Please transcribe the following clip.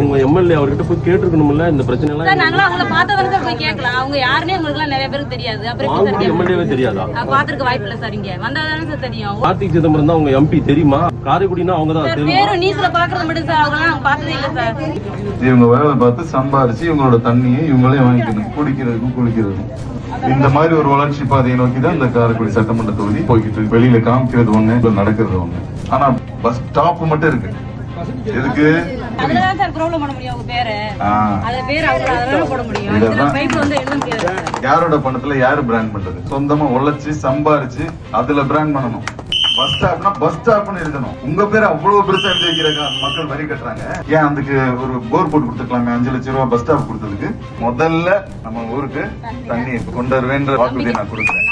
உங்க எம்எல்ஏ அவர்கிட்ட போய் கேட்டிருக்கணும்ல இந்த பிரச்சனை எல்லாம். நாங்களும் அவங்கள பார்த்தவங்க சார் போய் கேட்கலாம். அவங்க யாருன்னே உங்களுக்கு நிறைய பேருக்கு தெரியாது. அப்புறம் எம்எல்ஏவே தெரியாதா? பாத்துருக்க வாய்ப்பு இல்ல சார். இங்க வந்தாதானே சார் தெரியும். கார்த்திக் சிதம்பரம் தான் உங்க எம்பி தெரியுமா? காரைக்குடினா அவங்க தான் தெரியும். பேரும் நியூஸ்ல பாக்குறது மட்டும் சார். அவங்க எல்லாம் பார்த்ததே இல்ல சார். இவங்க வேலை பார்த்து சம்பாரிச்சு இவங்களோட தண்ணியை இவங்களே வாங்கிக்கணும், குடிக்கிறதுக்கும் குளிக்கிறதுக்கும். இந்த மாதிரி ஒரு வளர்ச்சி பாதையை நோக்கி தான் இந்த காரைக்குடி சட்டமன்ற தொகுதி போய்கிட்டு இருக்கு. வெளியில காமிக்கிறது ஒண்ணு, நடக்கிறது ஒண்ணு. ஆனா பஸ் ஸ்டாப் மட்டும் இருக்கு. எதுக்கு? அதுலதான் சார் ப்ராப்ளம் பண்ண முடியும். அவங்க பேரு அது பேர் அவங்க அதனால போட முடியும். இதுல பைப் வந்து எழுத முடியாது. யாரோட பணத்துல யாரு பிராண்ட் பண்றது? சொந்தமா உழைச்சு சம்பாரிச்சு அதுல பிராண்ட் பண்ணணும். பஸ் ஸ்டாப்னா பஸ் ஸ்டாப்னு எழுதணும். உங்க பேர் அவ்வளவு பெருசா எழுதி வைக்கிறாங்க, மக்கள் வரி கட்டுறாங்க. ஏன் அதுக்கு ஒரு போர் போட்டு கொடுத்துக்கலாமே? 5 லட்சம் ரூபாய் பஸ் ஸ்டாப் கொடுத்ததுக்கு முதல்ல நம்ம ஊருக்கு தண்ணி கொண்டு வருவேன்ற வாக்குறுதியை நான் கொடுக்குறேன்.